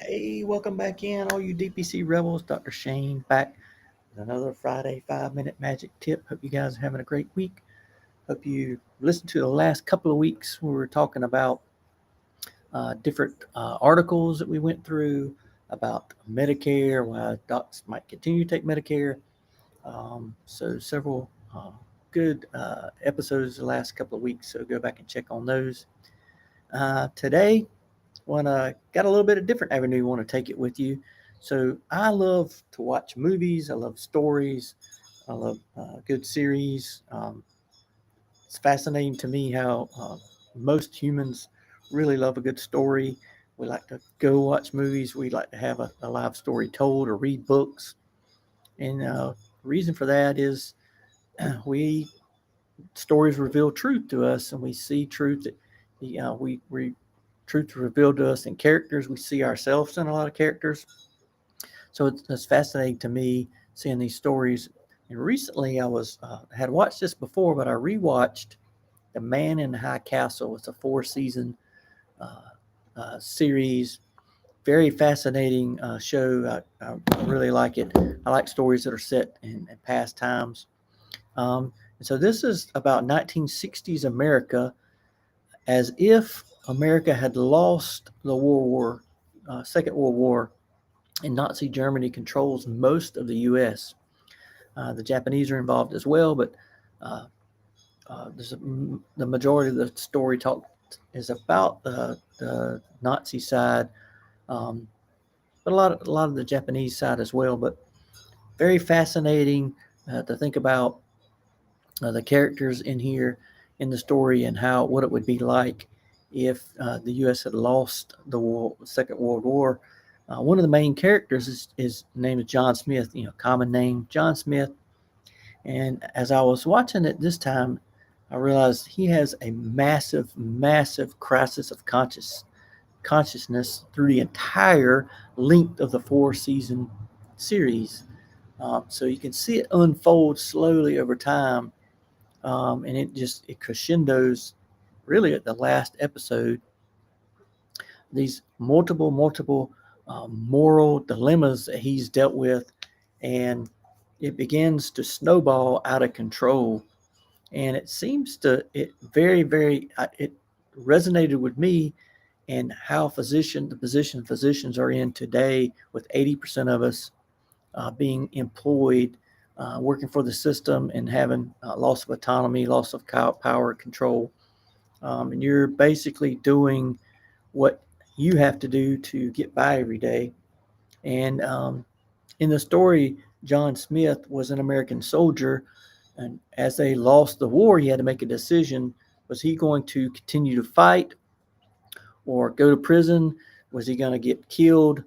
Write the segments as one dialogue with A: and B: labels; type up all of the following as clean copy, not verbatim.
A: Hey, welcome back in, all you DPC rebels. DrShane back with another Friday 5-minute magic tip. Hope you guys are having a great week. Hope you listened to the last couple of weeks. We were talking about different articles that we went through about Medicare, why docs might continue to take Medicare. So several good episodes the last couple of weeks. So go back and check on those. Today, got a little bit of different avenue. Want to take it with you. So I love to watch movies. I love stories. I love good series. It's fascinating to me how most humans really love a good story. We like to go watch movies. We like to have a live story told or read books. And the reason for that is we stories reveal truth to us, and we see truth that we truth revealed to us in characters. We see ourselves in a lot of characters. So it's fascinating to me seeing these stories. And recently, I was had watched this before, but I rewatched The Man in the High Castle. It's a 4-season series. Very fascinating show. I really like it. I like stories that are set in past times. And so this is about 1960s America, as if America had lost the Second World War, and Nazi Germany controls most of the U.S. The Japanese are involved as well, but uh, the majority of the story talk is about the Nazi side, um, but a lot of the Japanese side as well. But very fascinating to think about the characters in here in the story and how what it would be like if the U.S. had lost the Second World War. One of the main characters is name is John Smith, common name John Smith. And as I was watching it this time, I realized he has a massive, massive crisis of consciousness through the entire length of the 4-season series. So you can see it unfold slowly over time, and it crescendos really at the last episode. These multiple moral dilemmas that he's dealt with, and it begins to snowball out of control. And it seems to it very very it resonated with me, and how the position physicians are in today, with 80% of us being employed, working for the system, and having loss of autonomy, loss of power control. And you're basically doing what you have to do to get by every day. And in the story, John Smith was an American soldier, and as they lost the war, he had to make a decision. Was he going to continue to fight or go to prison? Was he going to get killed?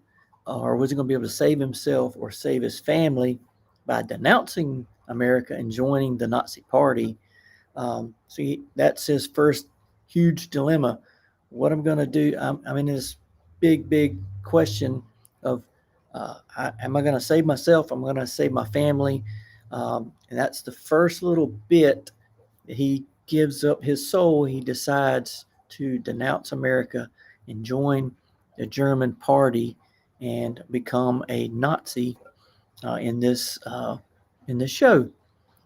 A: Or was he going to be able to save himself or save his family by denouncing America and joining the Nazi Party? That's his first huge dilemma. What I'm going to do? I'm in this big question of am I going to save myself? I'm going to save my family. And that's the first little bit. He gives up his soul. He decides to denounce America and join the German party and become a Nazi in this show.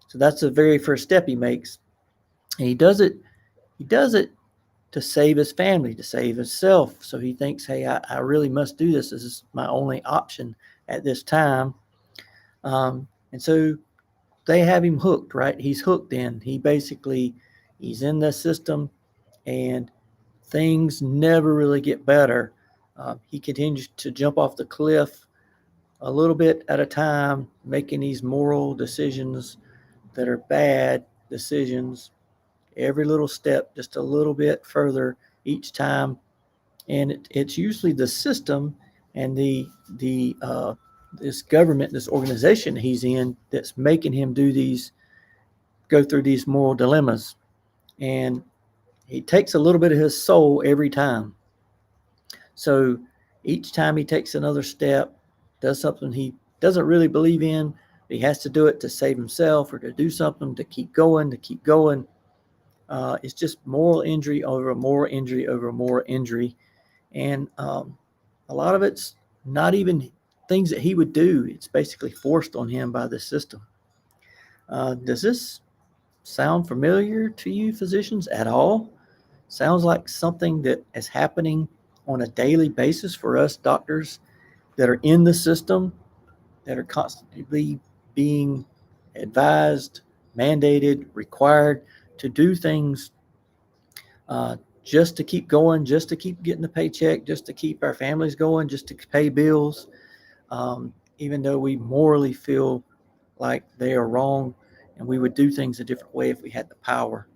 A: So that's the very first step he makes. And he does it. He does it to save his family, to save himself. So he thinks, hey, I really must do this. This is my only option at this time. And so they have him hooked, right? He's hooked in. He's in the system, and things never really get better. He continues to jump off the cliff a little bit at a time, making these moral decisions that are bad decisions. Every little step, just a little bit further each time, and it's usually the system and the this government, this organization he's in, that's making him go through these moral dilemmas. And he takes a little bit of his soul every time. So each time he takes another step, does something he doesn't really believe in, he has to do it to save himself or to do something to keep going, to keep going. It's just moral injury over moral injury over moral injury. And a lot of it's not even things that he would do. It's basically forced on him by the system. Does this sound familiar to you, physicians, at all? Sounds like something that is happening on a daily basis for us doctors that are in the system, that are constantly being advised, mandated, required to do things just to keep going, just to keep getting a paycheck, just to keep our families going, just to pay bills, even though we morally feel like they are wrong and we would do things a different way if we had the power.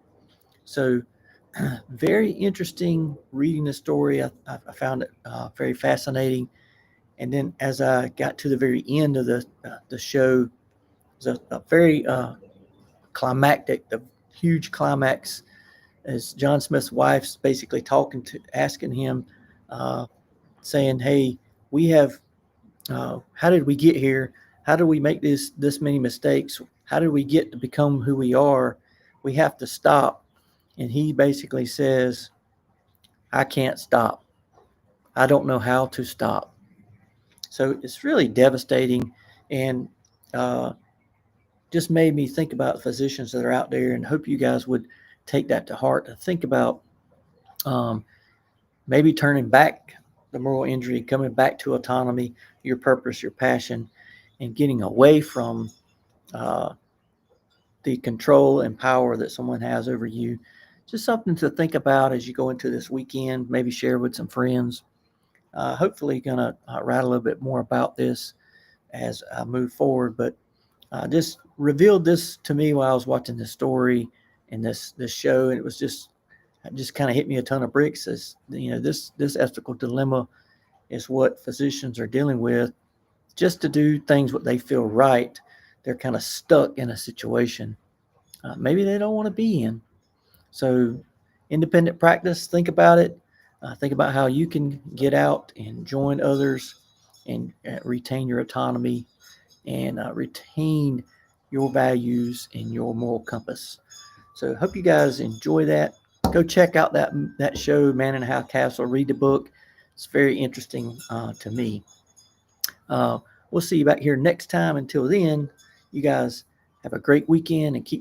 A: So, very interesting reading the story. I found it very fascinating. And then as I got to the very end of the show, it was a very climactic, the huge climax, as John Smith's wife's basically asking him, uh, saying, "Hey, we have. How did we get here? How did we make this many mistakes? How did we get to become who we are? We have to stop." And he basically says, "I can't stop. I don't know how to stop." So it's really devastating, and uh, just made me think about physicians that are out there, and hope you guys would take that to heart to think about um, maybe turning back the moral injury, coming back to autonomy, your purpose, your passion, and getting away from uh, the control and power that someone has over you. Just something to think about as you go into this weekend, maybe share with some friends. Hopefully going to write a little bit more about this as I move forward, but just revealed this to me while I was watching this story and this show, and it just kind of hit me a ton of bricks. As you know, this ethical dilemma is what physicians are dealing with. Just to do things what they feel right, they're kind of stuck in a situation maybe they don't want to be in. So, independent practice. Think about it. Think about how you can get out and join others and retain your autonomy and retain your values and your moral compass. So hope you guys enjoy that. Go check out that show, Man in a High Castle. Read the book. It's very interesting to me. We'll see you back here next time. Until then, you guys have a great weekend and keep